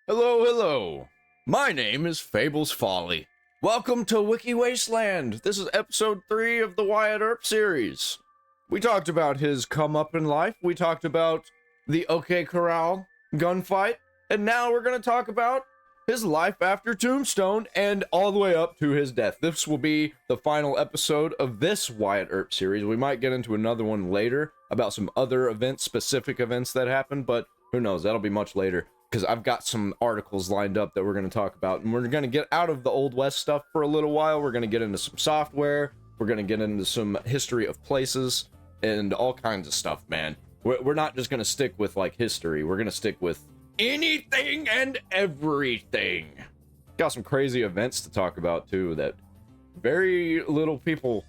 Hello, hello. My name is Fables Folly. Welcome to Wiki Wasteland. This is episode 3 of the Wyatt Earp series. We talked about his come up in life. We talked about the Corral gunfight. And now we're going to talk about his life after Tombstone and all the way up to his death. This will be the final episode of this Wyatt Earp series. We might get into another one later about some other events, specific events that happened, but who knows? That'll be much later. Because I've got some articles lined up that we're going to talk about. And we're going to get out of the Old West stuff for a little while. We're going to get into some software. We're going to get into some history of places and all kinds of stuff, man. We're not just going to stick with, like, history. We're going to stick with anything and everything. Got some crazy events to talk about, too, that very few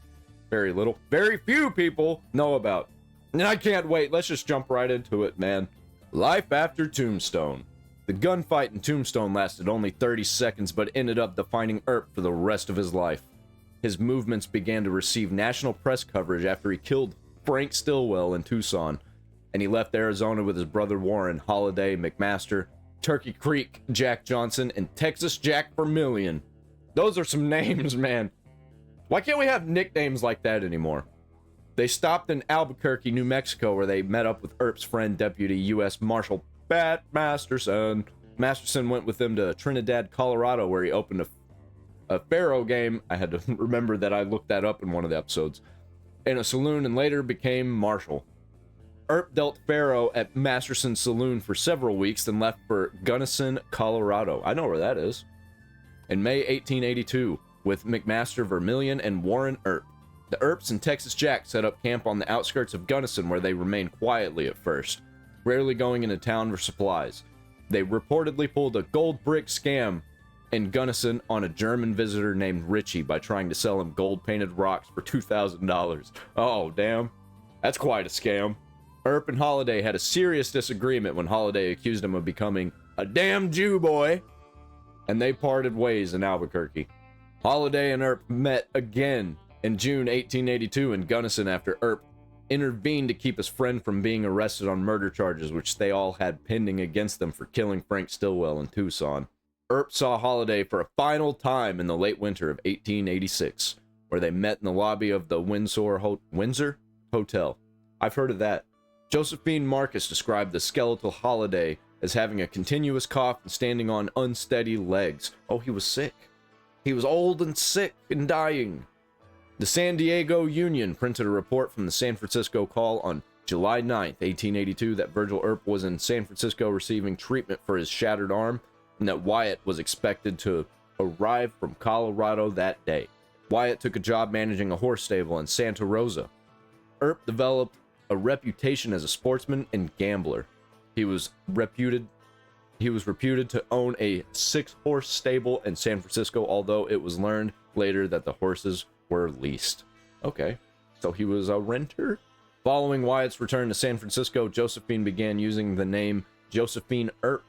people know about. And I can't wait. Let's just jump right into it, man. Life after Tombstone. The gunfight in Tombstone lasted only 30 seconds, but ended up defining Earp for the rest of his life. His movements began to receive national press coverage after he killed Frank Stillwell in Tucson, and he left Arizona with his brother Warren, Holiday, McMaster, Turkey Creek, Jack Johnson, and Texas Jack Vermillion. Those are some names, man. Why can't we have nicknames like that anymore? They stopped in Albuquerque, New Mexico, where they met up with Earp's friend, Deputy U.S. Marshal Pat Masterson. Masterson went with them to Trinidad, Colorado, where he opened a faro game. I had to remember that I looked that up in one of the episodes. In a saloon, and later became Marshal. Earp dealt faro at Masterson's saloon for several weeks, then left for Gunnison, Colorado. I know where that is. In May 1882, with McMaster, Vermillion, and Warren Earp. The Earps and Texas Jack set up camp on the outskirts of Gunnison, where they remained quietly at first, rarely going into town for supplies. They reportedly pulled a gold brick scam in Gunnison on a German visitor named Richie by trying to sell him gold-painted rocks for $2,000. Oh, damn. That's quite a scam. Earp and Holiday had a serious disagreement when Holiday accused him of becoming a damn Jew boy, and they parted ways in Albuquerque. Holiday and Earp met again in June 1882 in Gunnison after Earp intervened to keep his friend from being arrested on murder charges, which they all had pending against them for killing Frank Stillwell in Tucson. Earp saw Holiday for a final time in the late winter of 1886, where they met in the lobby of the Windsor Hotel. I've heard of that. Josephine Marcus described the skeletal Holiday as having a continuous cough and standing on unsteady legs. Oh, he was sick. He was old and sick and dying. The San Diego Union printed a report from the San Francisco Call on July 9th, 1882, that Virgil Earp was in San Francisco receiving treatment for his shattered arm, and that Wyatt was expected to arrive from Colorado that day. Wyatt took a job managing a horse stable in Santa Rosa. Earp developed a reputation as a sportsman and gambler. He was reputed to own a 6-horse stable in San Francisco, although it was learned later that the horses were leased. Okay, so he was a renter? Following Wyatt's return to San Francisco, Josephine began using the name Josephine Earp.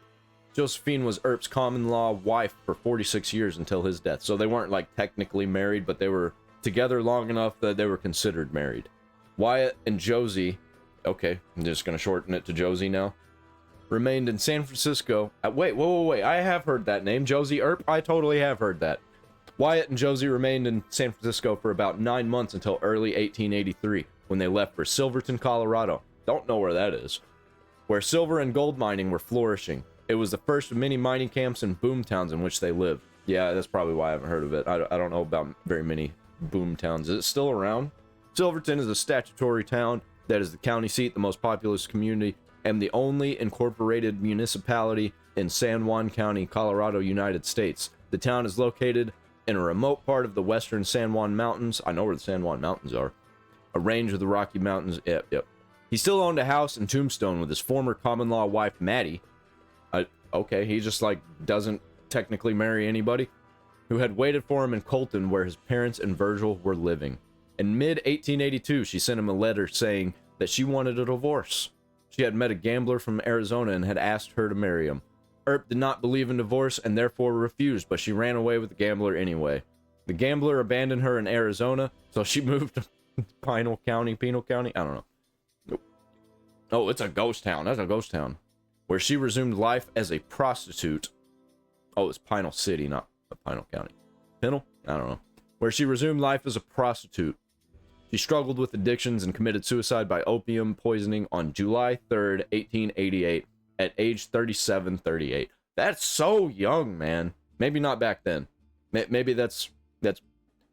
Josephine was Earp's common-law wife for 46 years until his death. So they weren't, like, technically married, but they were together long enough that they were considered married. Wyatt and Josie, okay, I'm just going to shorten it to Josie now, remained in San Francisco. Wait, I have heard that name. Josie Earp? I totally have heard that. Wyatt and Josie remained in San Francisco for about 9 months until early 1883, when they left for Silverton, Colorado. Don't know where that is. Where silver and gold mining were flourishing. It was the first of many mining camps and boom towns in which they lived. Yeah, that's probably why I haven't heard of it. I don't know about very many boom towns. Is it still around? Silverton is a statutory town that is the county seat, the most populous community, and the only incorporated municipality in San Juan County, Colorado, United States. The town is located in a remote part of the western San Juan Mountains. I know where the San Juan Mountains are. A range of the Rocky Mountains. Yep. He still owned a house in Tombstone with his former common-law wife, Maddie. Okay, he just, like, doesn't technically marry anybody. Who had waited for him in Colton, where his parents and Virgil were living. In mid-1882, she sent him a letter saying that she wanted a divorce. She had met a gambler from Arizona and had asked her to marry him. Earp did not believe in divorce and therefore refused, but she ran away with the gambler anyway. The gambler abandoned her in Arizona, so she moved to Pinal County? I don't know. Oh, it's a ghost town. That's a ghost town. Where she resumed life as a prostitute Oh, it was Pinal City, not Pinal County. Pinal? I don't know. Where she resumed life as a prostitute. She struggled with addictions and committed suicide by opium poisoning on July 3rd, 1888, at age 38. That's so young, man. Maybe not back then. Maybe that's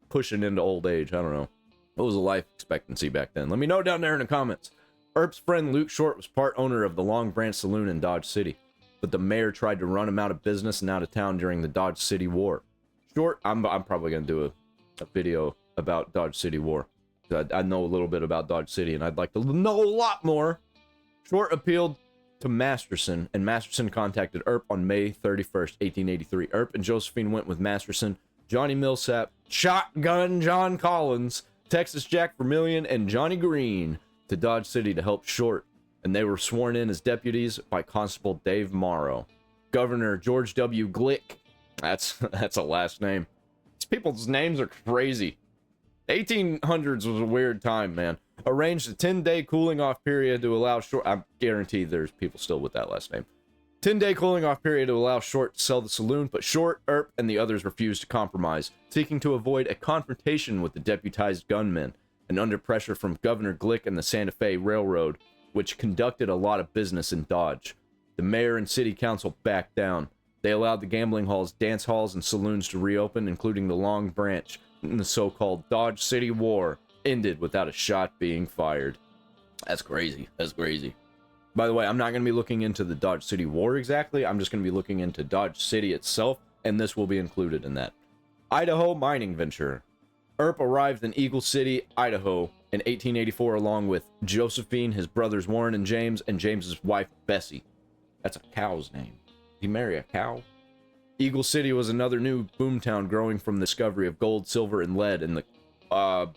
pushing into old age. I don't know. What was the life expectancy back then? Let me know down there in the comments. Earp's friend Luke Short was part owner of the Long Branch Saloon in Dodge City, but the mayor tried to run him out of business and out of town during the Dodge City War. Short, I'm probably going to do a video about Dodge City War. I know a little bit about Dodge City, and I'd like to know a lot more. Short appealed to Masterson, and Masterson contacted Earp on May 31st, 1883. Earp and Josephine went with Masterson, Johnny Millsap, Shotgun John Collins, Texas Jack Vermillion, and Johnny Green to Dodge City to help Short, and they were sworn in as deputies by Constable Dave Morrow. Governor George W. Glick, that's a last name. These people's names are crazy. 1800s was a weird time, man. Arranged a 10-day cooling off period to allow Short... I'm guaranteed there's people still with that last name. 10-day cooling off period to allow Short to sell the saloon, but Short, Earp, and the others refused to compromise, seeking to avoid a confrontation with the deputized gunmen, and under pressure from Governor Glick and the Santa Fe Railroad, which conducted a lot of business in Dodge. The mayor and city council backed down. They allowed the gambling halls, dance halls, and saloons to reopen, including the Long Branch, and the so-called Dodge City War ended without a shot being fired. That's crazy. That's crazy. By the way, I'm not going to be looking into the Dodge City War exactly. I'm just going to be looking into Dodge City itself, and this will be included in that. Idaho mining venture. Earp arrived in Eagle City, Idaho in 1884 along with Josephine, his brothers Warren and James's wife Bessie. That's a cow's name. Did he marry a cow? Eagle City was another new boomtown growing from the discovery of gold, silver, and lead in the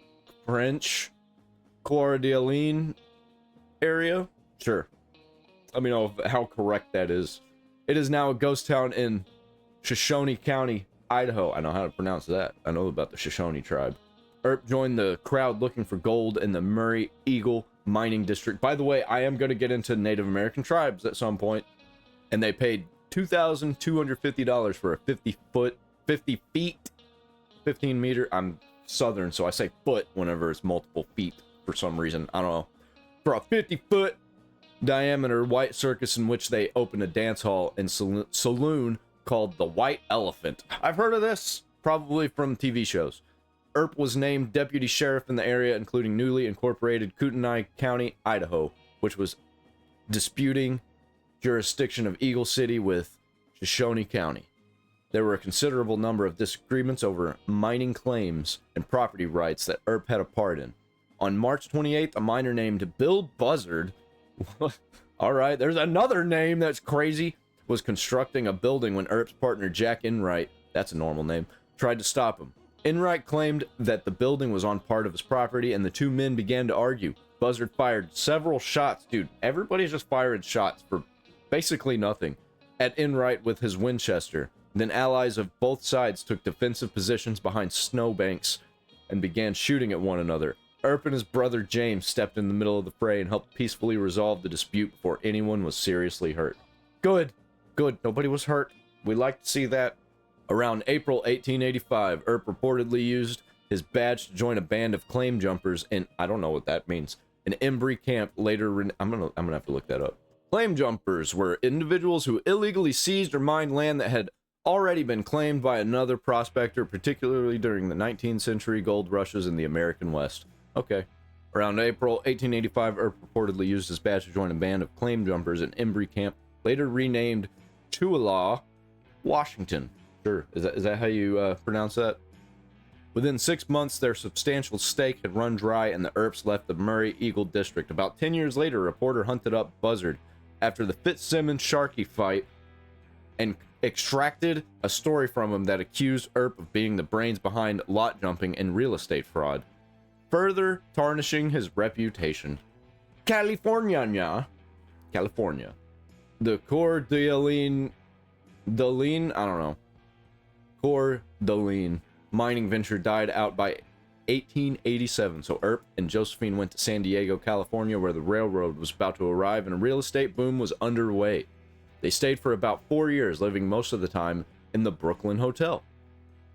French Coeur d'Alene area. Sure. Let me know how correct that is. It is now a ghost town in Shoshone County, Idaho. I know how to pronounce that. I know about the Shoshone tribe. Earp joined the crowd looking for gold in the Murray Eagle mining district. By the way, I am going to get into Native American tribes at some point. And they paid $2,250 for a 50 feet, 15 meter. I'm Southern, so I say foot whenever it's multiple feet for some reason. I don't know. For a 50-foot diameter white circus in which they opened a dance hall and saloon called the White Elephant. I've heard of this, probably from TV shows. Earp was named deputy sheriff in the area, including newly incorporated Kootenai County, Idaho, which was disputing jurisdiction of Eagle City with Shoshone County. There were a considerable number of disagreements over mining claims and property rights that Earp had a part in. On March 28th, a miner named Bill Buzzard, alright, there's another name that's crazy, was constructing a building when Earp's partner Jack Enright, that's a normal name, tried to stop him. Enright claimed that the building was on part of his property, and the two men began to argue. Buzzard fired several shots. Dude, everybody's just firing shots for basically nothing at Enright with his Winchester. Then allies of both sides took defensive positions behind snowbanks and began shooting at one another. Earp and his brother James stepped in the middle of the fray and helped peacefully resolve the dispute before anyone was seriously hurt. Good. Good. Nobody was hurt. We like to see that. Around April 1885, Earp reportedly used his badge to join a band of claim jumpers in, I don't know what that means, an Embry camp later. I'm gonna have to look that up. Claim jumpers were individuals who illegally seized or mined land that had already been claimed by another prospector, particularly during the 19th century gold rushes in the American West. Okay. Around April 1885, Earp reportedly used his badge to join a band of claim jumpers in Embry camp, later renamed Tualaw, Washington. Sure. Is that how you pronounce that? Within 6 months, their substantial stake had run dry and the Earps left the Murray Eagle district. About 10 years later, a reporter hunted up Buzzard after the Fitzsimmons-Sharkey fight and extracted a story from him that accused Earp of being the brains behind lot jumping and real estate fraud, further tarnishing his reputation. California. The Coeur d'Alene, I don't know. Coeur d'Alene mining venture died out by 1887, so Earp and Josephine went to San Diego, California, where the railroad was about to arrive and a real estate boom was underway. They stayed for about 4 years, living most of the time in the Brooklyn Hotel.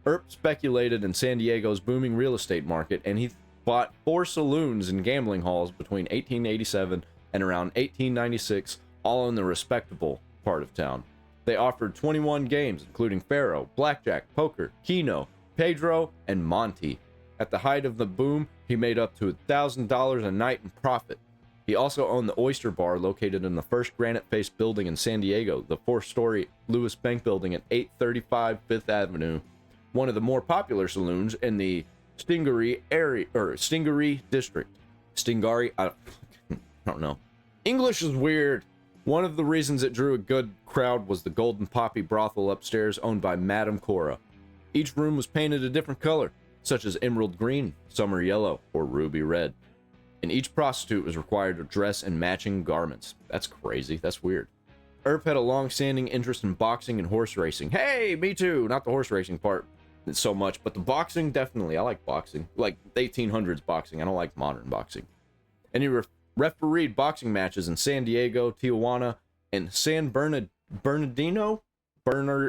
Earp speculated in San Diego's booming real estate market, and he bought 4 saloons and gambling halls between 1887 and around 1896, all in the respectable part of town. They offered 21 games, including Faro, Blackjack, Poker, Keno, Pedro, and Monte. At the height of the boom, he made up to $1,000 a night in profit. He also owned the Oyster Bar, located in the first granite-faced building in San Diego, the 4-story Lewis Bank Building at 835 Fifth Avenue, one of the more popular saloons in the Stingaree area, or Stingaree district. Stingaree, I don't know. English is weird. One of the reasons it drew a good crowd was the Golden Poppy brothel upstairs, owned by Madame Cora. Each room was painted a different color, such as emerald green, summer yellow, or ruby red. And each prostitute was required to dress in matching garments. That's crazy. That's weird. Earp had a long-standing interest in boxing and horse racing. Hey, me too. Not the horse racing part so much, but the boxing, definitely. I like boxing. Like 1800s boxing. I don't like modern boxing. And he refereed boxing matches in San Diego, Tijuana, and San Bernardino?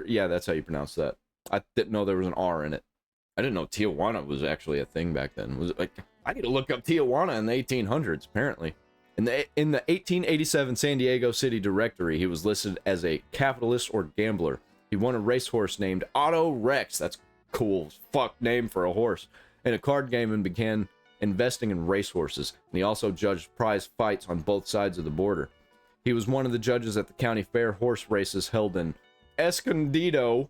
Yeah, that's how you pronounce that. I didn't know there was an R in it. I didn't know Tijuana was actually a thing back then. Was it like, I need to look up Tijuana in the 1800s, apparently. In the 1887 San Diego City Directory, he was listed as a capitalist or gambler. He won a racehorse named Otto Rex. That's cool fuck name for a horse. In a card game, and began investing in racehorses. And he also judged prize fights on both sides of the border. He was one of the judges at the county fair horse races held in Escondido,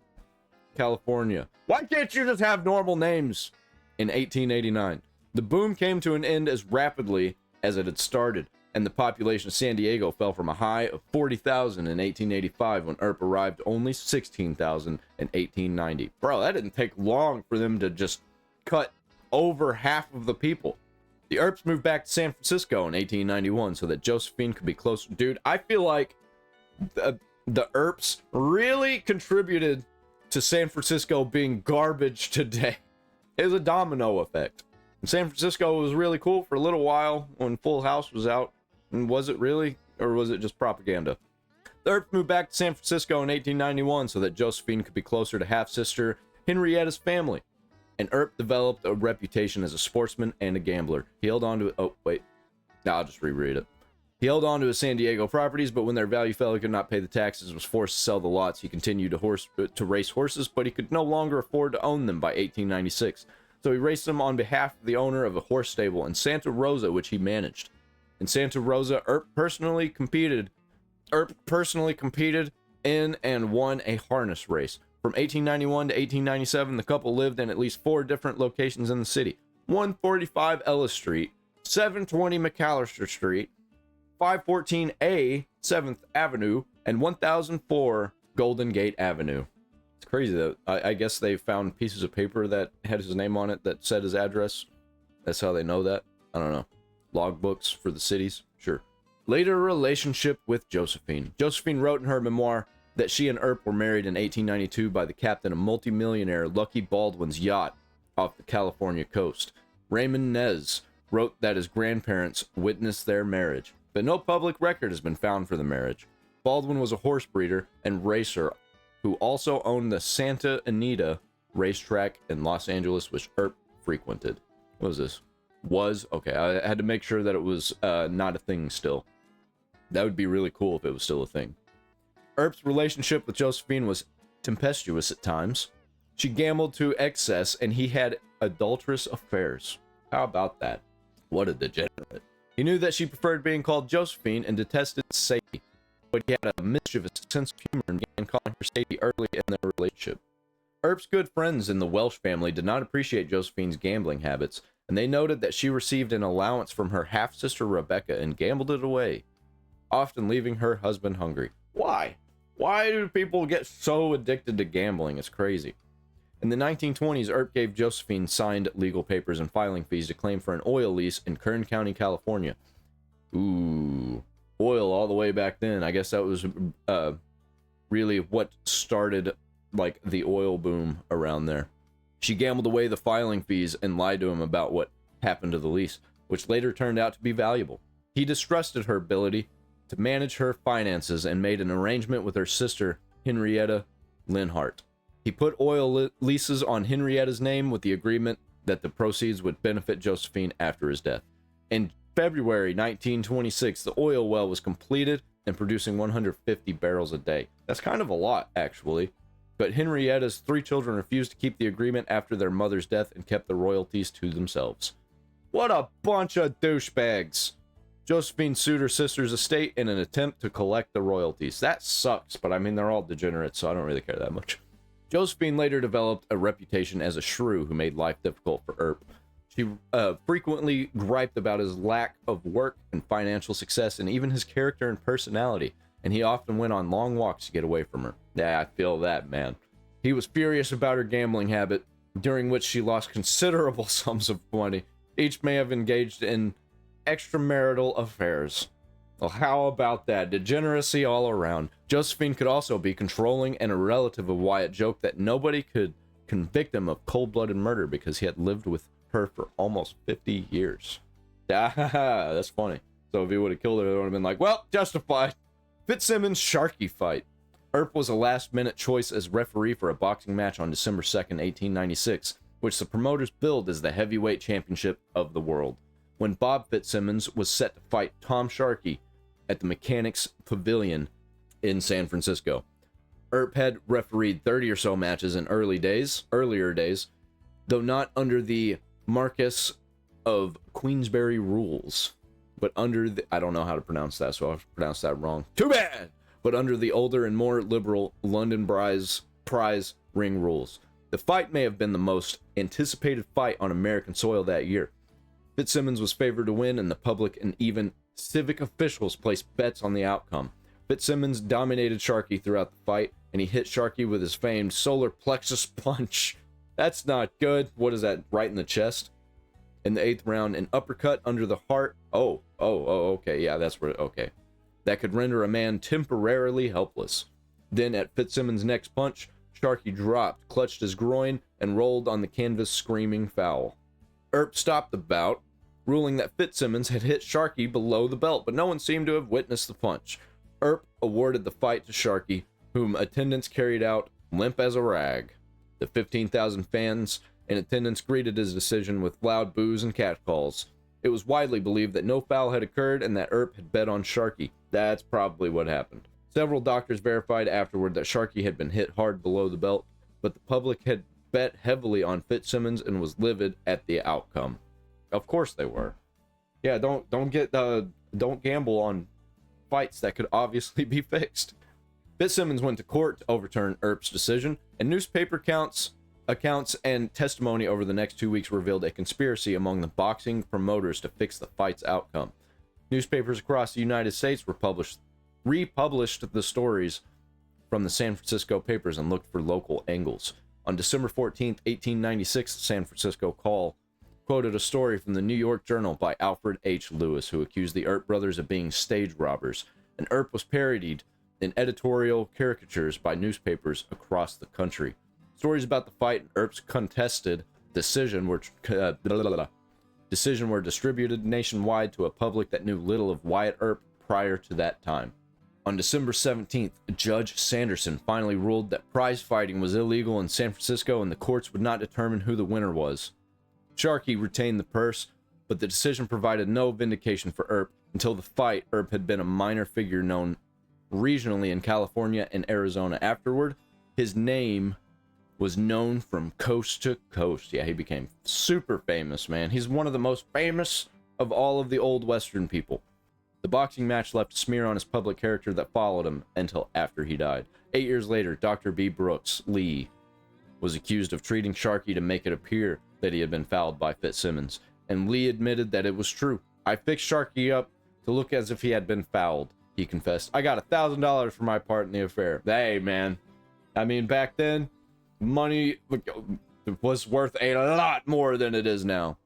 California. Why can't you just have normal names? In 1889, the boom came to an end as rapidly as it had started, and the population of San Diego fell from a high of 40,000 in 1885 when Earp arrived only 16,000 in 1890. Bro, that didn't take long for them to just cut over half of the people. The Earps moved back to San Francisco in 1891 so that Josephine could be closer. Dude, I feel like the Earps really contributed to San Francisco being garbage today. It was a domino effect. And San Francisco was really cool for a little while when Full House was out. And was it really? Or was it just propaganda? The Earps moved back to San Francisco in 1891 so that Josephine could be closer to half-sister Henrietta's family. And Earp developed a reputation as a sportsman and a gambler. He held on to it. Oh, wait. No, I'll just reread it. He held on to his San Diego properties, but when their value fell, he could not pay the taxes, was forced to sell the lots. He continued to race horses, but he could no longer afford to own them by 1896. So he raced them on behalf of the owner of a horse stable in Santa Rosa, which he managed. In Santa Rosa, Earp personally competed in and won a harness race. From 1891 to 1897, the couple lived in at least 4 different locations in the city. 145 Ellis Street, 720 McAllister Street, 514A 7th Avenue, and 1004 Golden Gate Avenue. It's crazy that I guess they found pieces of paper that had his name on it that said his address. That's how they know that. I don't know. Logbooks for the cities? Sure. Later relationship with Josephine. Josephine wrote in her memoir that she and Earp were married in 1892 by the captain of multimillionaire Lucky Baldwin's yacht off the California coast. Raymond Nez wrote that his grandparents witnessed their marriage, but no public record has been found for the marriage. Baldwin was a horse breeder and racer who also owned the Santa Anita racetrack in Los Angeles, which Earp frequented. What was this? Okay, I had to make sure that it was not a thing still. That would be really cool if it was still a thing. Earp's relationship with Josephine was tempestuous at times. She gambled to excess, and he had adulterous affairs. How about that? What a degenerate. He knew that she preferred being called Josephine and detested Sadie, but he had a mischievous sense of humor and began calling her Sadie early in their relationship. Earp's good friends in the Welsh family did not appreciate Josephine's gambling habits, and they noted that she received an allowance from her half-sister Rebecca and gambled it away, often leaving her husband hungry. Why? Why do people get so addicted to gambling? It's crazy. In the 1920s, Earp gave Josephine signed legal papers and filing fees to claim for an oil lease in Kern County, California. Ooh, oil all the way back then. I guess that was really what started like the oil boom around there. She gambled away the filing fees and lied to him about what happened to the lease, which later turned out to be valuable. He distrusted her ability to manage her finances and made an arrangement with her sister, Henrietta Lynn Hart. He put oil leases on Henrietta's name with the agreement that the proceeds would benefit Josephine after his death. In February 1926, the oil well was completed and producing 150 barrels a day. That's kind of a lot, actually. But Henrietta's 3 children refused to keep the agreement after their mother's death and kept the royalties to themselves. What a bunch of douchebags! Josephine sued her sister's estate in an attempt to collect the royalties. That sucks, but I mean, they're all degenerates, so I don't really care that much. Josephine later developed a reputation as a shrew who made life difficult for Earp. She frequently griped about his lack of work and financial success, and even his character and personality, and he often went on long walks to get away from her. Yeah, I feel that, man. He was furious about her gambling habit, during which she lost considerable sums of money. Each may have engaged in extramarital affairs. Well, how about that? Degeneracy all around. Josephine could also be controlling, and a relative of Wyatt joked that nobody could convict him of cold-blooded murder because he had lived with her for almost 50 years. That's funny. So if he would have killed her, it would have been like, well, justified. Fitzsimmons-Sharkey fight. Earp was a last-minute choice as referee for a boxing match on December 2nd, 1896, which the promoters billed as the heavyweight championship of the world. When Bob Fitzsimmons was set to fight Tom Sharkey at the Mechanics Pavilion in San Francisco. Earp had refereed 30 or so matches in earlier days, though not under the Marquess of Queensberry rules, but under the, I don't know how to pronounce that, so I've pronounced that wrong. Too bad! But under the older and more liberal London prize ring rules. The fight may have been the most anticipated fight on American soil that year. Fitzsimmons was favored to win, and the public and even civic officials placed bets on the outcome. Fitzsimmons dominated Sharkey throughout the fight, and he hit Sharkey with his famed solar plexus punch. That's not good. What is that, right in the chest? In the 8th round, an uppercut under the heart. Oh, okay, yeah, that's where, okay. That could render a man temporarily helpless. Then at Fitzsimmons' next punch, Sharkey dropped, clutched his groin, and rolled on the canvas screaming foul. Earp stopped the bout, ruling that Fitzsimmons had hit Sharkey below the belt, but no one seemed to have witnessed the punch. Earp awarded the fight to Sharkey, whom attendants carried out limp as a rag. The 15,000 fans in attendance greeted his decision with loud boos and catcalls. It was widely believed that no foul had occurred and that Earp had bet on Sharkey. That's probably what happened. Several doctors verified afterward that Sharkey had been hit hard below the belt, but the public had bet heavily on Fitzsimmons and was livid at the outcome. Of course they were. Yeah, don't gamble on fights that could obviously be fixed. Fitzsimmons went to court to overturn Earp's decision, and newspaper accounts and testimony over the next 2 weeks revealed a conspiracy among the boxing promoters to fix the fight's outcome. Newspapers across the United States republished the stories from the San Francisco papers and looked for local angles. On December 14, 1896, the San Francisco Call quoted a story from the New York Journal by Alfred H. Lewis, who accused the Earp brothers of being stage robbers, and Earp was parodied in editorial caricatures by newspapers across the country. Stories about the fight and Earp's contested decision were distributed nationwide to a public that knew little of Wyatt Earp prior to that time. On December 17th, Judge Sanderson finally ruled that prize fighting was illegal in San Francisco and the courts would not determine who the winner was. Sharkey retained the purse, but the decision provided no vindication for Earp. Until the fight, Earp had been a minor figure known regionally in California and Arizona. Afterward, his name was known from coast to coast. Yeah, he became super famous, man. He's one of the most famous of all of the old Western people. The boxing match left a smear on his public character that followed him until after he died. 8 years later, Dr. B. Brooks Lee was accused of treating Sharkey to make it appear that he had been fouled by Fitzsimmons, and Lee admitted that it was true. I fixed Sharkey up to look as if he had been fouled, he confessed. I got $1,000 for my part in the affair. Hey, man. I mean, back then, money was worth a lot more than it is now.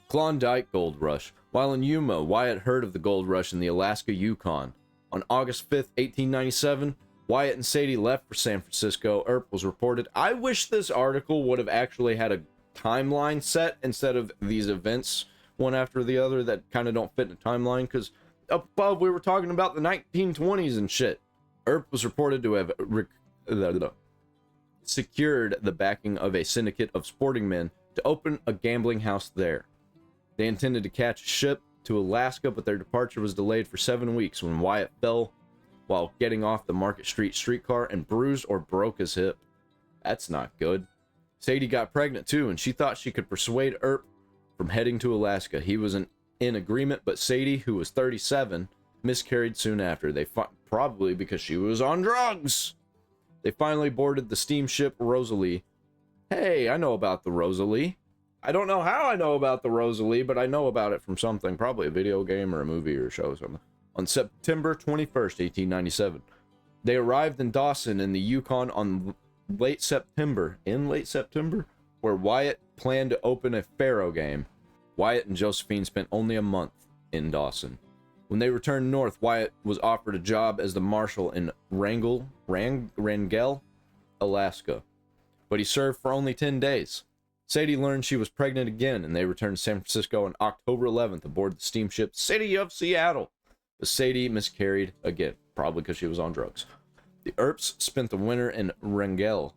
Klondike Gold Rush. While in Yuma, Wyatt heard of the gold rush in the Alaska Yukon. On August 5th, 1897, Wyatt and Sadie left for San Francisco. Earp was reported. I wish this article would have actually had a timeline set instead of these events one after the other that kind of don't fit in a timeline, because above we were talking about the 1920s and shit. Earp was reported to have secured the backing of a syndicate of sporting men to open a gambling house there. They intended to catch a ship to Alaska, but their departure was delayed for 7 weeks when Wyatt fell while getting off the Market Street streetcar and bruised or broke his hip. That's not good. Sadie got pregnant too, and she thought she could persuade Earp from heading to Alaska. He was in agreement, but Sadie, who was 37, miscarried soon after. Probably because she was on drugs. They finally boarded the steamship Rosalie. Hey, I know about the Rosalie. I don't know how I know about the Rosalie, but I know about it from something, probably a video game or a movie or a show or something. On September 21st, 1897, they arrived in Dawson in the Yukon on late September, where Wyatt planned to open a faro game. Wyatt and Josephine spent only a month in Dawson. When they returned north, Wyatt was offered a job as the marshal in Wrangell, Alaska, but he served for only 10 days. Sadie learned she was pregnant again, and they returned to San Francisco on October 11th aboard the steamship City of Seattle. But Sadie miscarried again, probably because she was on drugs. The Earps spent the winter in Wrangell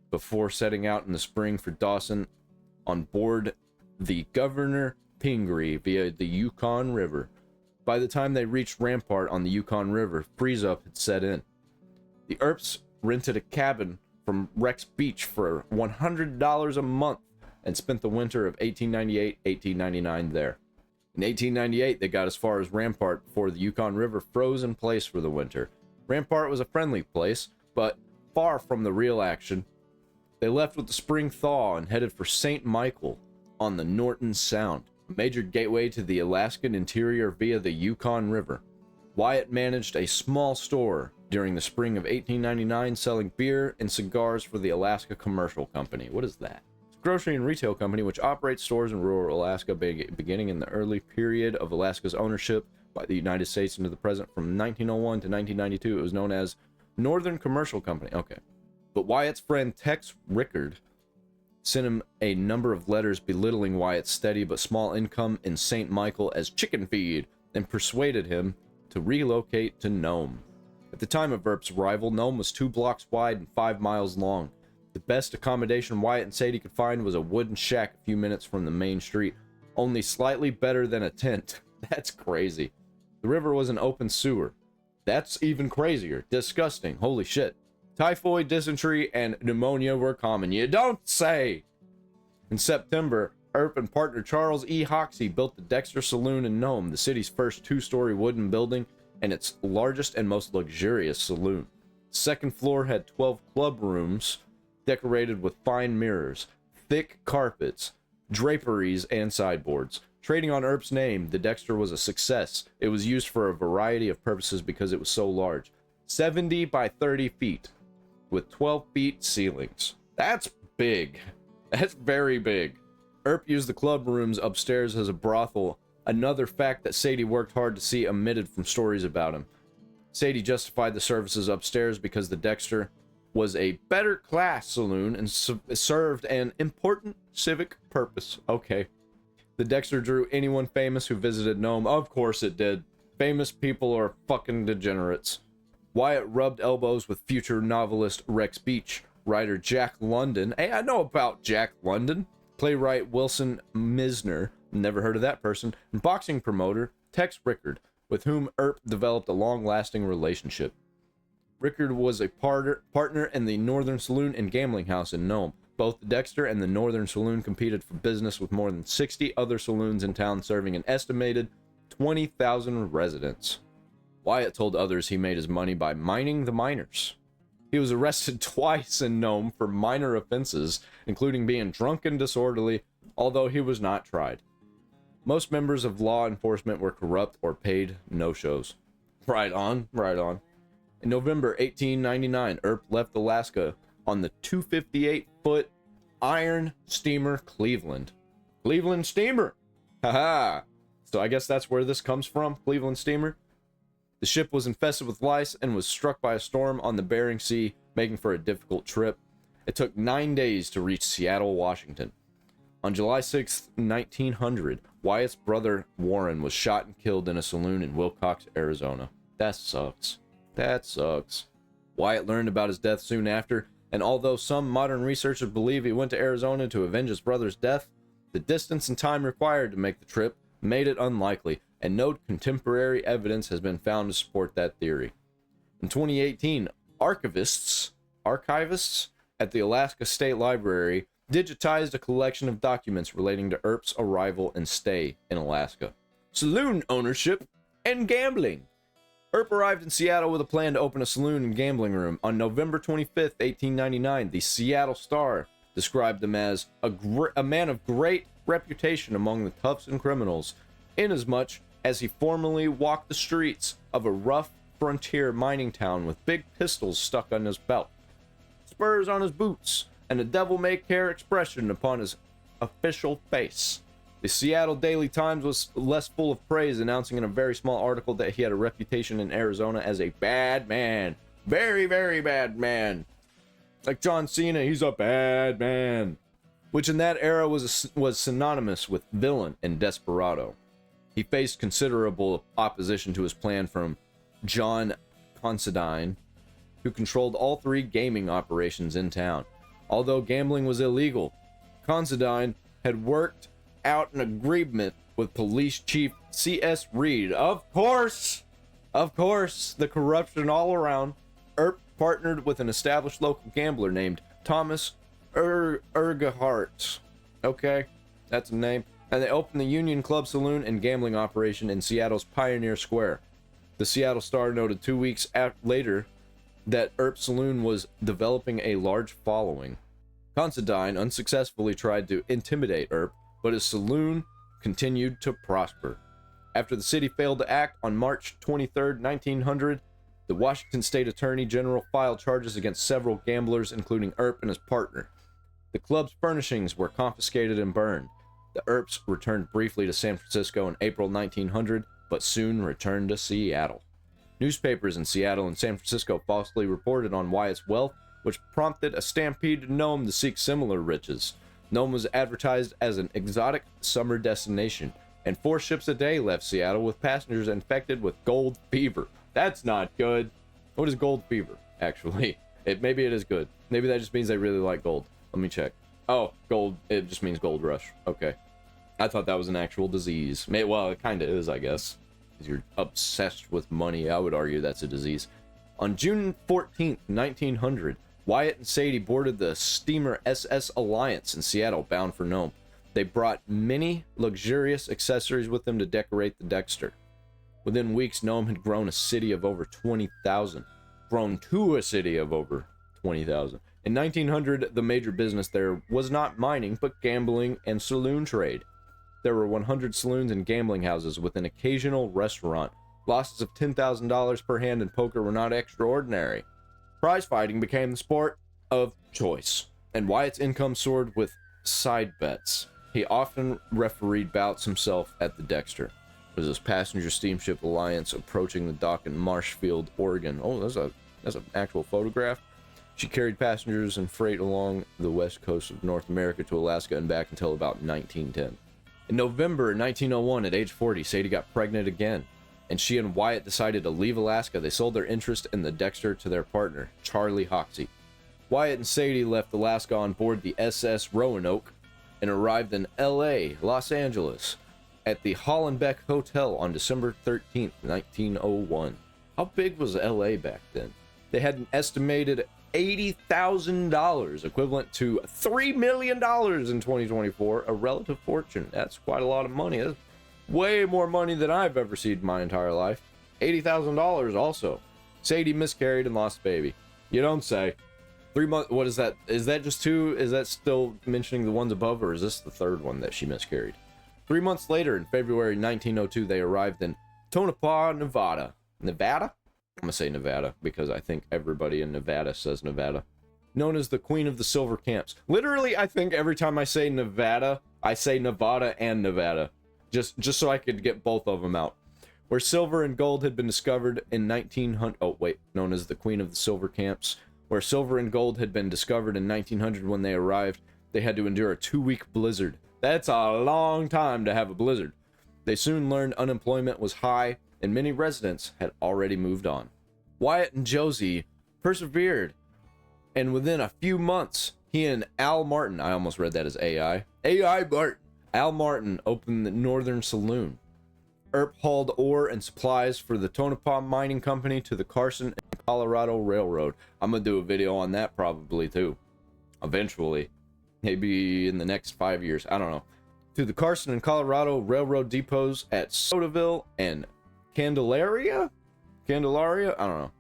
before setting out in the spring for Dawson on board the Governor Pingree via the Yukon River. By the time they reached Rampart on the Yukon River, freeze-up had set in. The Earps rented a cabin from Rex Beach for $100 a month and spent the winter of 1898-1899 there. In 1898, they got as far as Rampart before the Yukon River froze in place for the winter. Rampart was a friendly place, but far from the real action. They left with the spring thaw and headed for St. Michael on the Norton Sound, a major gateway to the Alaskan interior via the Yukon River. Wyatt managed a small store during the spring of 1899, selling beer and cigars for the Alaska Commercial Company. What is that? Grocery and retail company which operates stores in rural Alaska beginning in the early period of Alaska's ownership by the United States into the present. From 1901 to 1992, it was known as Northern Commercial Company. Okay. But Wyatt's friend Tex Rickard sent him a number of letters belittling Wyatt's steady but small income in St. Michael as chicken feed and persuaded him to relocate to Nome. At the time of Earp's arrival, Nome was 2 blocks wide and 5 miles long. The best accommodation Wyatt and Sadie could find was a wooden shack a few minutes from the main street, only slightly better than a tent. That's crazy. The river was an open sewer. That's even crazier. Disgusting. Holy shit. Typhoid, dysentery, and pneumonia were common. You don't say! In September, Earp and partner Charles E. Hoxie built the Dexter Saloon in Nome, the city's first 2-story wooden building and its largest and most luxurious saloon. The second floor had 12 club rooms, decorated with fine mirrors, thick carpets, draperies, and sideboards. Trading on Earp's name, the Dexter was a success. It was used for a variety of purposes because it was so large. 70 by 30 feet, with 12 feet ceilings. That's big. That's very big. Earp used the club rooms upstairs as a brothel, another fact that Sadie worked hard to see omitted from stories about him. Sadie justified the services upstairs because the Dexter was a better class saloon and served an important civic purpose. Okay. The Dexter drew anyone famous who visited Nome. Of course it did. Famous people are fucking degenerates. Wyatt rubbed elbows with future novelist Rex Beach, writer Jack London. Hey, I know about Jack London. Playwright Wilson Misner, never heard of that person, and boxing promoter Tex Rickard, with whom Earp developed a long-lasting relationship. Rickard was a partner in the Northern Saloon and Gambling House in Nome. Both the Dexter and the Northern Saloon competed for business with more than 60 other saloons in town, serving an estimated 20,000 residents. Wyatt told others he made his money by mining the miners. He was arrested twice in Nome for minor offenses, including being drunk and disorderly, although he was not tried. Most members of law enforcement were corrupt or paid no-shows. Right on, right on. In November 1899, Earp left Alaska on the 258-foot iron steamer Cleveland. Cleveland steamer! Haha! So I guess that's where this comes from, Cleveland steamer. The ship was infested with lice and was struck by a storm on the Bering Sea, making for a difficult trip. It took 9 days to reach Seattle, Washington. On July 6, 1900, Wyatt's brother Warren was shot and killed in a saloon in Wilcox, Arizona. That sucks. That sucks. Wyatt learned about his death soon after and although some modern researchers believe he went to Arizona to avenge his brother's death, the distance and time required to make the trip made it unlikely, and no contemporary evidence has been found to support that theory. In 2018, archivists at the Alaska State Library digitized a collection of documents relating to Earp's arrival and stay in Alaska. Saloon ownership and gambling. Earp arrived in Seattle with a plan to open a saloon and gambling room. On November 25th, 1899, the Seattle Star described him as a man of great reputation among the toughs and criminals, inasmuch as he formerly walked the streets of a rough frontier mining town with big pistols stuck on his belt, spurs on his boots, and a devil-may-care expression upon his official face. The Seattle Daily Times was less full of praise, announcing in a very small article that he had a reputation in Arizona as a bad man. Very, very bad man. Like John Cena, he's a bad man. Which in that era was synonymous with villain and desperado. He faced considerable opposition to his plan from John Considine, who controlled all 3 gaming operations in town. Although gambling was illegal, Considine had worked out an agreement with police chief C.S. Reed. Of course, the corruption all around. Earp partnered with an established local gambler named Thomas Hart. Okay, that's a name. And they opened the Union Club Saloon and gambling operation in Seattle's Pioneer Square. The Seattle Star noted 2 weeks later that Earp's saloon was developing a large following. Considine unsuccessfully tried to intimidate Earp, but his saloon continued to prosper. After the city failed to act on March 23, 1900, the Washington State Attorney General filed charges against several gamblers, including Earp and his partner. The club's furnishings were confiscated and burned. The Earps returned briefly to San Francisco in April 1900, but soon returned to Seattle. Newspapers in Seattle and San Francisco falsely reported on Wyatt's wealth, which prompted a stampede to Nome to seek similar riches. Nome was advertised as an exotic summer destination, and 4 ships a day left Seattle with passengers infected with gold fever. That's not good. What is gold fever, actually? Maybe it is good. Maybe that just means they really like gold. Let me check. Oh, gold. It just means gold rush. Okay. I thought that was an actual disease. Well, it kind of is, I guess. Because you're obsessed with money. I would argue that's a disease. On June 14th, 1900, Wyatt and Sadie boarded the steamer SS Alliance in Seattle, bound for Nome. They brought many luxurious accessories with them to decorate the Dexter. Within weeks, Nome had grown a city of over 20,000. Grown to a city of over 20,000. In 1900, the major business there was not mining, but gambling and saloon trade. There were 100 saloons and gambling houses with an occasional restaurant. Losses of $10,000 per hand in poker were not extraordinary. Prize fighting became the sport of choice, and Wyatt's income soared with side bets. He often refereed bouts himself at the Dexter. There was this passenger steamship Alliance approaching the dock in Marshfield, Oregon. Oh, that's an actual photograph. She carried passengers and freight along the west coast of North America to Alaska and back until about 1910. In November 1901, at age 40, Sadie got pregnant again, and she and Wyatt decided to leave Alaska. They sold their interest in the Dexter to their partner, Charlie Hoxie. Wyatt and Sadie left Alaska on board the SS Roanoke and arrived in L.A., Los Angeles, at the Hollenbeck Hotel on December 13th, 1901. How big was L.A. back then? They had an estimated $80,000, equivalent to $3 million in 2024, a relative fortune. That's quite a lot of money. That's way more money than I've ever seen in my entire life. $80,000 also. Sadie miscarried and lost a baby. You don't say. 3 months, what is that? Is that just 2? Is that still mentioning the ones above, or is this the 3rd one that she miscarried? 3 months later, in February 1902, they arrived in Tonopah, Nevada. Nevada? I'm gonna say Nevada, because I think everybody in Nevada says Nevada. Known as the Queen of the Silver Camps. Literally, I think every time I say Nevada, I say Nevada and Nevada. Just so I could get both of them out. Where silver and gold had been discovered in 1900... Oh, wait. Known as the Queen of the Silver Camps. Where silver and gold had been discovered in 1900 when they arrived, they had to endure a 2-week blizzard. That's a long time to have a blizzard. They soon learned unemployment was high, and many residents had already moved on. Wyatt and Josie persevered And within a few months, he and Al Martin, I almost read that as AI. AI Martin. Al Martin opened the Northern Saloon. Earp hauled ore and supplies for the Tonopah Mining Company to the Carson and Colorado Railroad. I'm going to do a video on that probably too. Eventually. Maybe in the next 5 years. I don't know. To the Carson and Colorado Railroad depots at Sodaville and Candelaria? I don't know.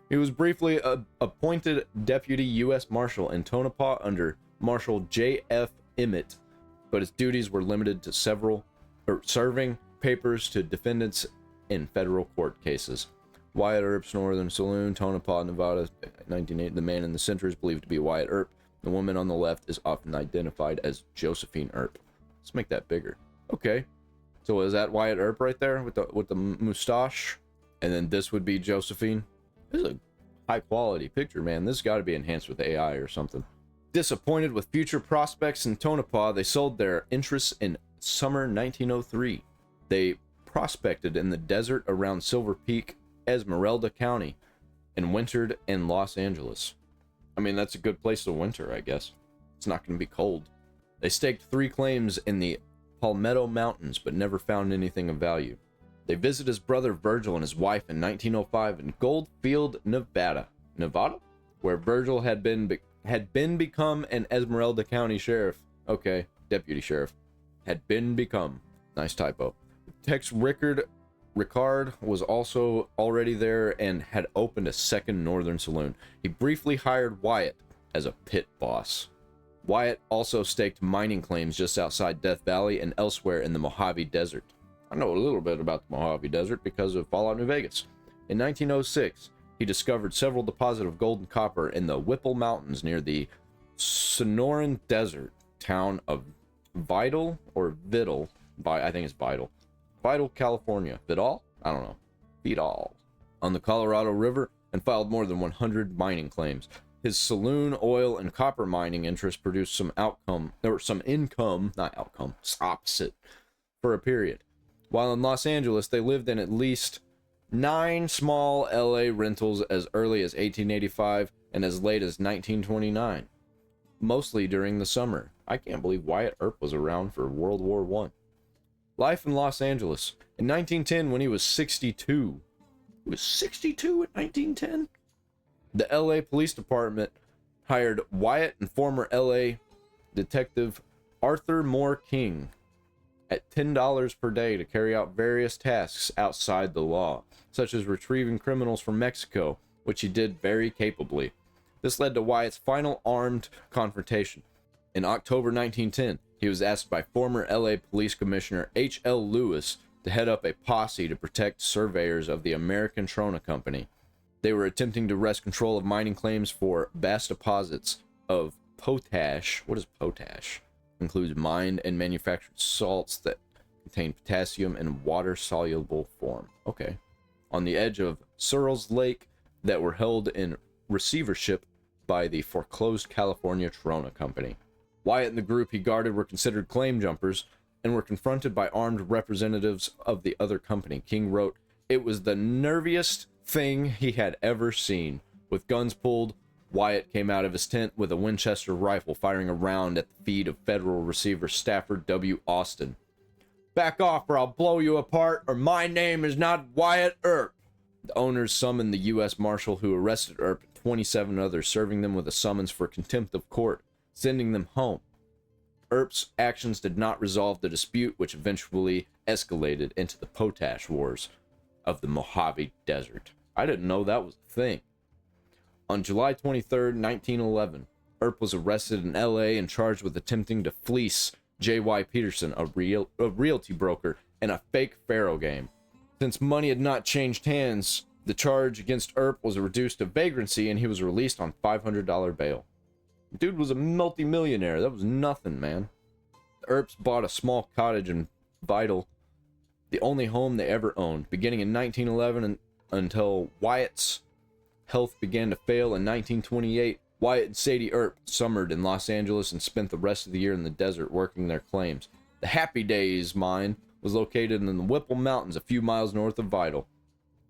He was briefly appointed Deputy U.S. Marshal in Tonopah under Marshal J.F. Emmett, but his duties were limited to serving papers to defendants in federal court cases. Wyatt Earp's Northern Saloon, Tonopah, Nevada, 1980. The man in the center is believed to be Wyatt Earp. The woman on the left is often identified as Josephine Earp. Let's make that bigger. Okay. So is that Wyatt Earp right there with the mustache? And then this would be Josephine. This is a high quality picture, man. This has got to be enhanced with AI or something. Disappointed with future prospects in Tonopah, they sold their interests in summer 1903. They prospected in the desert around Silver Peak, Esmeralda County, and wintered in Los Angeles. I mean, that's a good place to winter, I guess. It's not going to be cold. They staked 3 claims in the Palmetto Mountains, but never found anything of value. They visited his brother Virgil and his wife in 1905 in Goldfield, Nevada, where Virgil had become an Esmeralda County sheriff. Okay, deputy sheriff. Had become. Nice typo. Tex Ricard was also already there and had opened a second Northern Saloon. He briefly hired Wyatt as a pit boss. Wyatt also staked mining claims just outside Death Valley and elsewhere in the Mojave Desert. I know a little bit about the Mojave Desert because of Fallout New Vegas. In 1906, he discovered several deposits of gold and copper in the Whipple Mountains near the Sonoran Desert town of Vidal, I think it's Vidal, California. Vidal? I don't know. Vidal. On the Colorado River, and filed more than 100 mining claims. His saloon, oil, and copper mining interests produced some income, not outcome, it's opposite, for a period. While in Los Angeles, they lived in at least 9 small LA rentals as early as 1885 and as late as 1929, mostly during the summer. I can't believe Wyatt Earp was around for World War I. Life in Los Angeles. In 1910, when he was 62. He was 62 in 1910? The LA Police Department hired Wyatt and former LA detective Arthur Moore King at $10 per day to carry out various tasks outside the law, such as retrieving criminals from Mexico, which he did very capably. This led to Wyatt's final armed confrontation. In October 1910, he was asked by former LA Police Commissioner H.L. Lewis to head up a posse to protect surveyors of the American Trona Company. They were attempting to wrest control of mining claims for vast deposits of potash. What is potash? Includes mined and manufactured salts that contain potassium in water-soluble form. Okay. On the edge of Searles Lake that were held in receivership by the foreclosed California Trona Company. Wyatt and the group he guarded were considered claim jumpers and were confronted by armed representatives of the other company. King wrote, "It was the nerviest thing he had ever seen. With guns pulled, Wyatt came out of his tent with a Winchester rifle, firing a round at the feet of federal receiver Stafford W. Austin. Back off or I'll blow you apart, or my name is not Wyatt Earp." The owners summoned the U.S. Marshal, who arrested Earp and 27 others, serving them with a summons for contempt of court, sending them home. Earp's actions did not resolve the dispute, which eventually escalated into the potash wars of the Mojave Desert. I didn't know that was a thing. On July 23, 1911, Earp was arrested in L.A. and charged with attempting to fleece J.Y. Peterson, a realty broker, in a fake faro game. Since money had not changed hands, the charge against Earp was reduced to vagrancy and he was released on $500 bail. The dude was a multi-millionaire. That was nothing, man. The Earps bought a small cottage in Vidal, the only home they ever owned, beginning in 1911 until Wyatt's health began to fail in 1928. Wyatt and Sadie Earp summered in Los Angeles and spent the rest of the year in the desert working their claims. The Happy Days mine was located in the Whipple Mountains a few miles north of Vidal.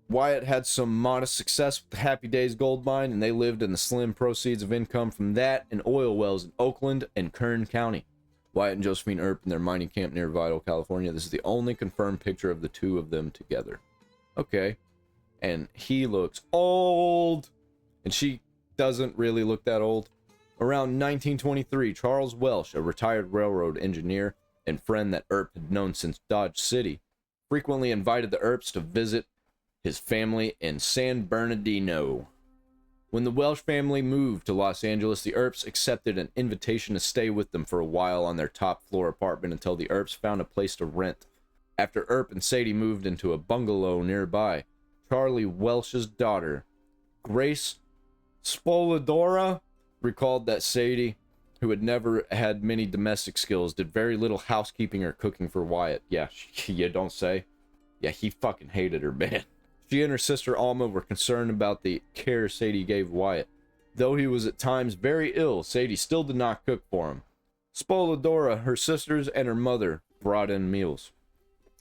Wyatt had some modest success with the Happy Days gold mine, and they lived in the slim proceeds of income from that and oil wells in Oakland and Kern County. Wyatt and Josephine Earp in their mining camp near Vidal, California. This is the only confirmed picture of the two of them together. Okay. And he looks old. And she doesn't really look that old. Around 1923, Charles Welsh, a retired railroad engineer and friend that Earp had known since Dodge City, frequently invited the Earps to visit his family in San Bernardino. When the Welsh family moved to Los Angeles, the Earps accepted an invitation to stay with them for a while on their top floor apartment until the Earps found a place to rent. After Earp and Sadie moved into a bungalow nearby, Charlie Welsh's daughter, Grace Spoladora, recalled that Sadie, who had never had many domestic skills, did very little housekeeping or cooking for Wyatt. Yeah, you don't say. Yeah, he fucking hated her, man. She and her sister Alma were concerned about the care Sadie gave Wyatt. Though he was at times very ill, Sadie still did not cook for him. Spoladora, her sisters, and her mother brought in meals.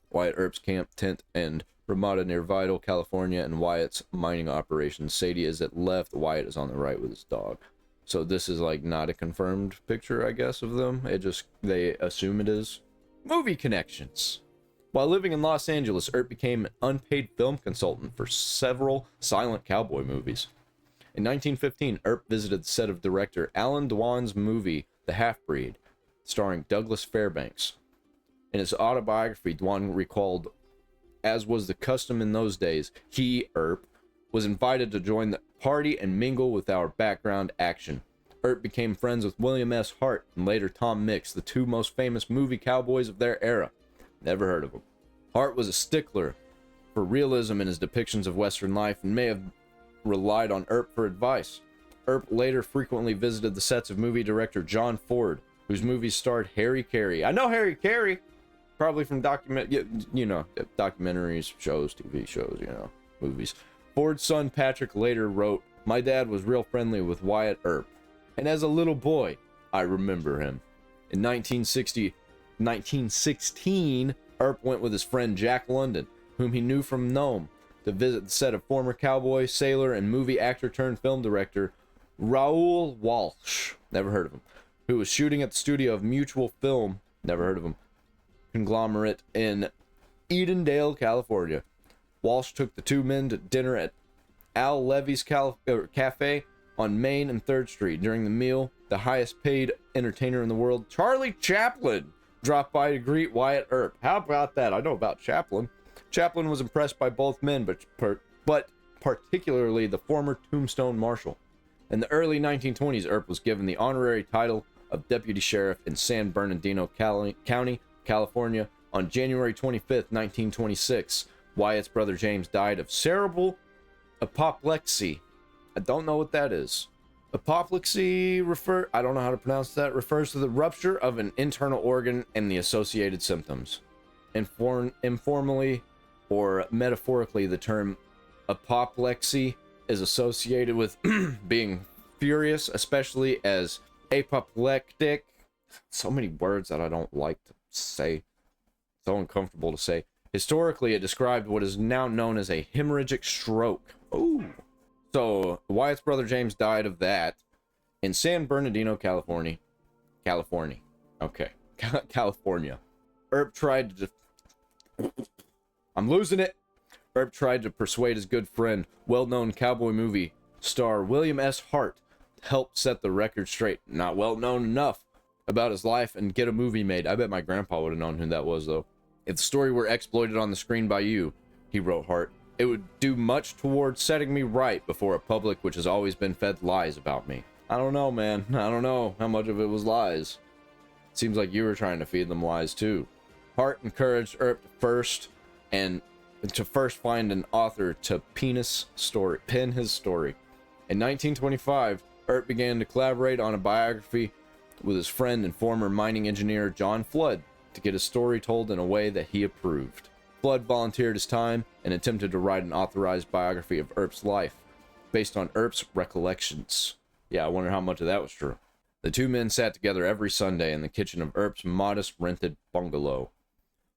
Wyatt Earp's camp, tent, and Ramada near Vidal, California, and Wyatt's mining operations. Sadie is at left, Wyatt is on the right with his dog. So this is like not a confirmed picture, I guess, of them. They assume it is. Movie connections. While living in Los Angeles, Earp became an unpaid film consultant for several silent cowboy movies. In 1915, Earp visited the set of director Alan Dwan's movie The Half-Breed, starring Douglas Fairbanks. In his autobiography, Dwan recalled, as was the custom in those days, he, Earp, was invited to join the party and mingle with our background action. Earp became friends with William S. Hart and later Tom Mix, the two most famous movie cowboys of their era. Never heard of him. Hart was a stickler for realism in his depictions of Western life and may have relied on Earp for advice. Earp later frequently visited the sets of movie director John Ford, whose movies starred Harry Carey. I know Harry Carey! Probably from documentaries, shows, TV shows, movies. Ford's son Patrick later wrote, "My dad was real friendly with Wyatt Earp, and as a little boy, I remember him." In 1916, Earp went with his friend Jack London, whom he knew from Nome, to visit the set of former cowboy, sailor, and movie actor turned film director Raoul Walsh, never heard of him, who was shooting at the studio of Mutual Film, never heard of him, conglomerate in Edendale, California. Walsh took the two men to dinner at Al Levy's Cafe on Main and 3rd Street. During the meal, the highest paid entertainer in the world, Charlie Chaplin, dropped by to greet Wyatt Earp. How about that? I know about Chaplin. Chaplin was impressed by both men, but particularly the former Tombstone Marshal. In the early 1920s, Earp was given the honorary title of Deputy Sheriff in San Bernardino County, California. On January 25th, 1926, Wyatt's brother James died of cerebral apoplexy. I don't know what that is. Apoplexy I don't know how to pronounce that, refers to the rupture of an internal organ and the associated symptoms. Informally or metaphorically, the term apoplexy is associated with being furious, especially as apoplectic. So many words that I don't like to say. So uncomfortable to say. Historically, it described what is now known as a hemorrhagic stroke. Ooh. So, Wyatt's brother James died of that in San Bernardino, California. Okay. California. Earp tried to... I'm losing it. Earp tried to persuade his good friend, well-known cowboy movie star William S. Hart, to help set the record straight. Not well-known enough about his life and get a movie made. I bet my grandpa would have known who that was, though. If the story were exploited on the screen by you, he wrote Hart, it would do much towards setting me right before a public which has always been fed lies about me. I don't know, man. I don't know how much of it was lies. It seems like you were trying to feed them lies, too. Hart encouraged Earp to first find an author to pen his story. In 1925, Earp began to collaborate on a biography with his friend and former mining engineer John Flood to get his story told in a way that he approved. Flood volunteered his time and attempted to write an authorized biography of Earp's life, based on Earp's recollections. Yeah, I wonder how much of that was true. The two men sat together every Sunday in the kitchen of Earp's modest rented bungalow.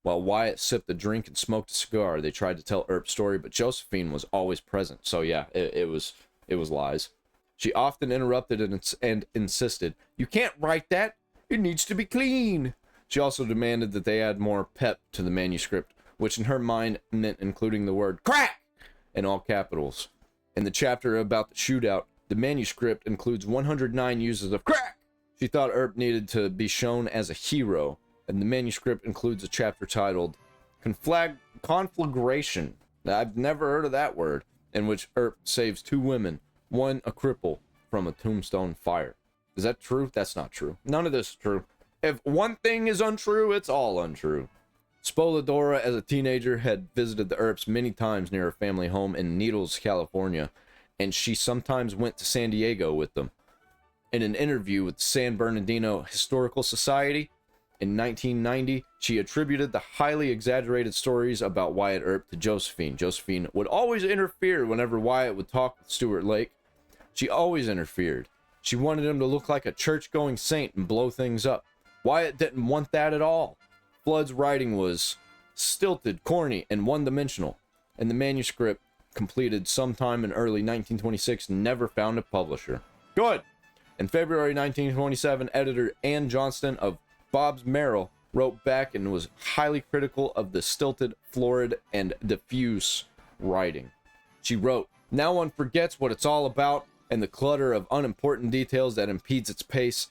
While Wyatt sipped a drink and smoked a cigar, they tried to tell Earp's story, but Josephine was always present. So yeah, it was lies. She often interrupted and insisted, "You can't write that. It needs to be clean." She also demanded that they add more pep to the manuscript, which in her mind meant including the word crack in all capitals. In the chapter about the shootout, the manuscript includes 109 uses of crack. She thought Earp needed to be shown as a hero, and the manuscript includes a chapter titled Conflagration. I've never heard of that word, in which Earp saves 2 women, one a cripple, from a tombstone fire. Is that true? That's not true. None of this is true. If one thing is untrue, it's all untrue. Spolodora, as a teenager, had visited the Earps many times near her family home in Needles, California, and she sometimes went to San Diego with them. In an interview with the San Bernardino Historical Society in 1990, she attributed the highly exaggerated stories about Wyatt Earp to Josephine. Josephine would always interfere whenever Wyatt would talk with Stuart Lake. She always interfered. She wanted him to look like a church-going saint and blow things up. Wyatt didn't want that at all. Flood's writing was stilted, corny, and one-dimensional, and the manuscript, completed sometime in early 1926, never found a publisher. Good! In February 1927, editor Ann Johnston of Bob's Merrill wrote back and was highly critical of the stilted, florid, and diffuse writing. She wrote, "Now one forgets what it's all about, and the clutter of unimportant details that impedes its pace,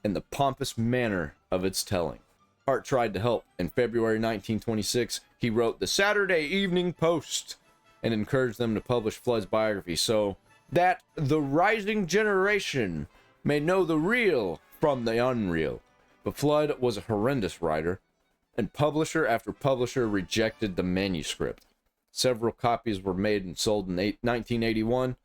and the pompous manner of its telling." Hart tried to help. In February 1926, he wrote the Saturday Evening Post and encouraged them to publish Flood's biography so that the rising generation may know the real from the unreal. But Flood was a horrendous writer, and publisher after publisher rejected the manuscript. Several copies were made and sold in 1981,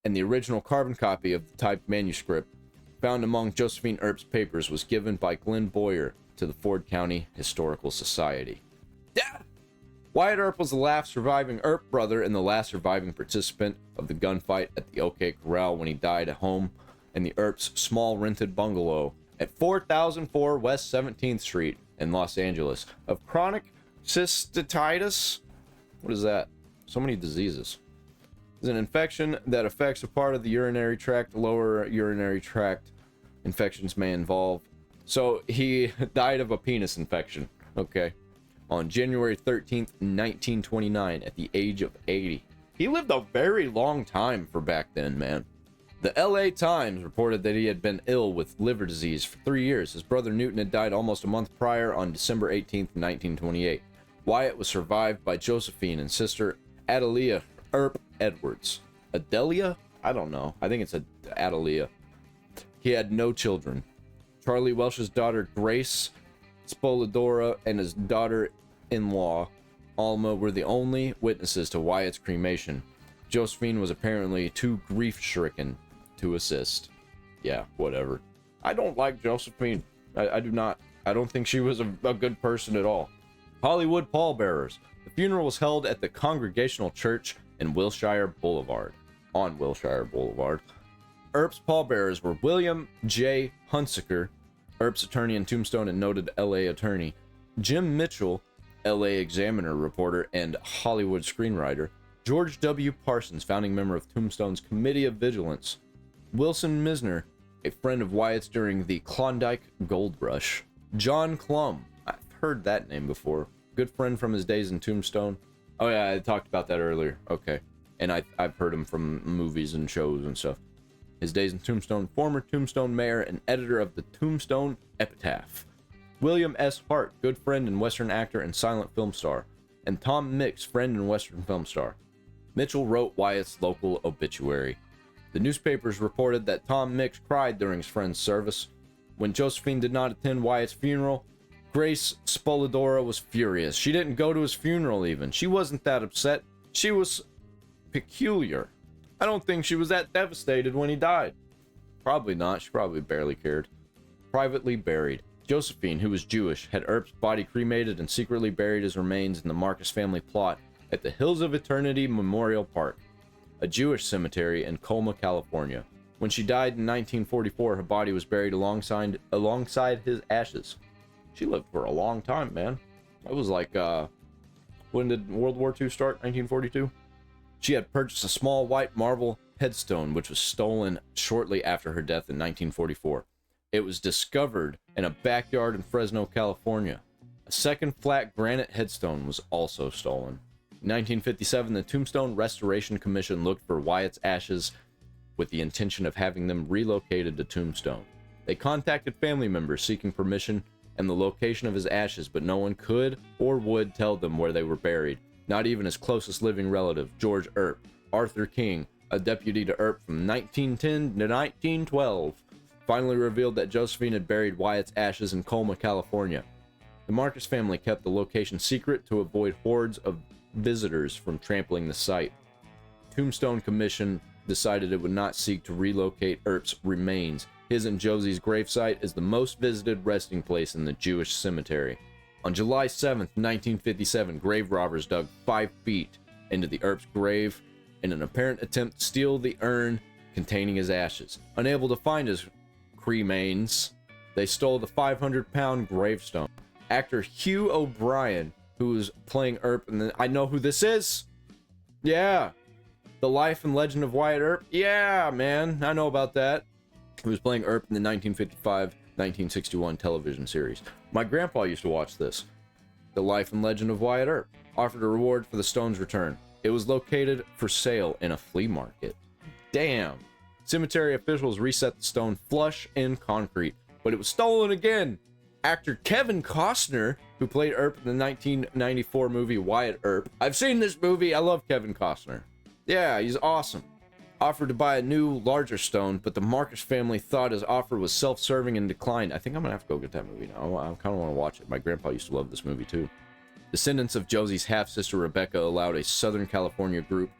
and the original carbon copy of the typed manuscript found among Josephine Earp's papers was given by Glenn Boyer to the Ford County Historical Society. Yeah. Wyatt Earp was the last surviving Earp brother and the last surviving participant of the gunfight at the OK Corral when he died at home in the Earp's small rented bungalow at 4004 West 17th Street in Los Angeles of chronic cystitis. What is that? So many diseases. It's an infection that affects a part of the urinary tract. Lower urinary tract infections may involve. So he died of a penis infection. Okay. On January 13th, 1929, at the age of 80. He lived a very long time for back then, man. The LA Times reported that he had been ill with liver disease for 3 years. His brother Newton had died almost a month prior on December 18th, 1928. Wyatt was survived by Josephine and sister Adelia Earp Edwards. Adelia? I don't know. I think it's Adelia. He had no children. Charlie Welsh's daughter Grace Spolodora and his daughter-in-law Alma were the only witnesses to Wyatt's cremation. Josephine was apparently too grief-stricken to assist. Yeah, whatever. I don't like Josephine. I do not. I don't think she was a good person at all. Hollywood pallbearers. The funeral was held at the Congregational Church in Wilshire Boulevard. On Wilshire Boulevard. Earp's pallbearers were William J. Hunsaker, Earp's attorney in Tombstone and noted LA attorney, Jim Mitchell, LA Examiner reporter and Hollywood screenwriter, George W. Parsons, founding member of Tombstone's Committee of Vigilance, Wilson Misner, a friend of Wyatt's during the Klondike Gold Rush, John Clum, I've heard that name before, good friend from his days in Tombstone. Oh yeah, I talked about that earlier. Okay. And I've heard him from movies and shows and stuff. His days in Tombstone, former Tombstone mayor and editor of the Tombstone Epitaph. William S. Hart, good friend and Western actor and silent film star. And Tom Mix, friend and Western film star. Mitchell wrote Wyatt's local obituary. The newspapers reported that Tom Mix cried during his friend's service. When Josephine did not attend Wyatt's funeral, Grace Spolodora was furious. She didn't go to his funeral even. She wasn't that upset. She was peculiar. I don't think she was that devastated when he died. Probably not. She probably barely cared. Privately buried. Josephine, who was Jewish, had Earp's body cremated and secretly buried his remains in the Marcus family plot at the Hills of Eternity Memorial Park, a Jewish cemetery in Colma, California. When she died in 1944, her body was buried alongside his ashes. She lived for a long time, man. It was like, when did World War II start? 1942? She had purchased a small white marble headstone, which was stolen shortly after her death in 1944. It was discovered in a backyard in Fresno, California. A second flat granite headstone was also stolen. In 1957, the Tombstone Restoration Commission looked for Wyatt's ashes with the intention of having them relocated to Tombstone. They contacted family members seeking permission and the location of his ashes, but no one could or would tell them where they were buried, not even his closest living relative, George Earp. Arthur King, a deputy to Earp from 1910 to 1912, finally revealed that Josephine had buried Wyatt's ashes in Colma, California. The Marcus family kept the location secret to avoid hordes of visitors from trampling the site. Tombstone Commission decided it would not seek to relocate Earp's remains. His and Josie's gravesite is the most visited resting place in the Jewish cemetery. On July 7th, 1957, grave robbers dug 5 feet into the Earp's grave in an apparent attempt to steal the urn containing his ashes. Unable to find his cremains, they stole the 500-pound gravestone. Actor Hugh O'Brien, who was playing Earp, and I know who this is. Yeah. The Life and Legend of Wyatt Earp. Yeah, man. I know about that. He was playing Earp in the 1955-1961 television series. My grandpa used to watch this. The Life and Legend of Wyatt Earp offered a reward for the stone's return. It was located for sale in a flea market. Damn. Cemetery officials reset the stone flush in concrete, but it was stolen again. Actor Kevin Costner, who played Earp in the 1994 movie Wyatt Earp. I've seen this movie. I love Kevin Costner. Yeah, he's awesome. Offered to buy a new, larger stone, but the Marcus family thought his offer was self-serving and declined. I think I'm gonna have to go get that movie now. I kind of want to watch it. My grandpa used to love this movie too. Descendants of Josie's half-sister Rebecca allowed a Southern California group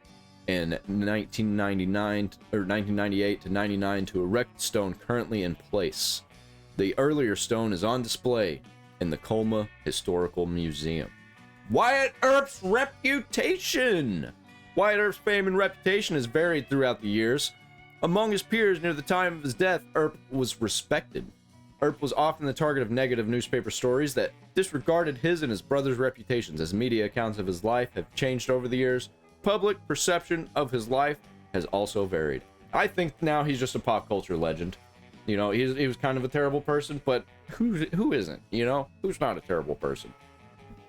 in 1998 to 99 to erect the stone currently in place. The earlier stone is on display in the Colma Historical Museum. Wyatt Earp's reputation. Wyatt Earp's fame and reputation has varied throughout the years. Among his peers near the time of his death, Earp was respected. Earp was often the target of negative newspaper stories that disregarded his and his brother's reputations. As media accounts of his life have changed over the years, public perception of his life has also varied. I think now he's just a pop culture legend. You know, he was kind of a terrible person, but who isn't? You know, who's not a terrible person?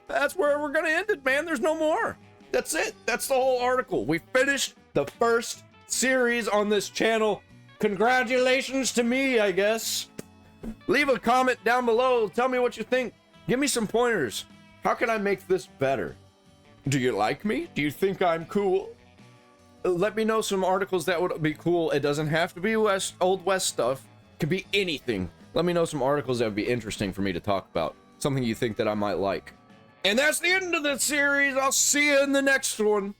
That's where we're gonna end it, man. There's no more. That's it. That's the whole article. We finished the first series on this channel. Congratulations to me, I guess. Leave a comment down below. Tell me what you think. Give me some pointers. How can I make this better? Do you like me? Do you think I'm cool? Let me know some articles that would be cool. It doesn't have to be Old West stuff. It could be anything. Let me know some articles that would be interesting for me to talk about. Something you think that I might like. And that's the end of this series. I'll see you in the next one.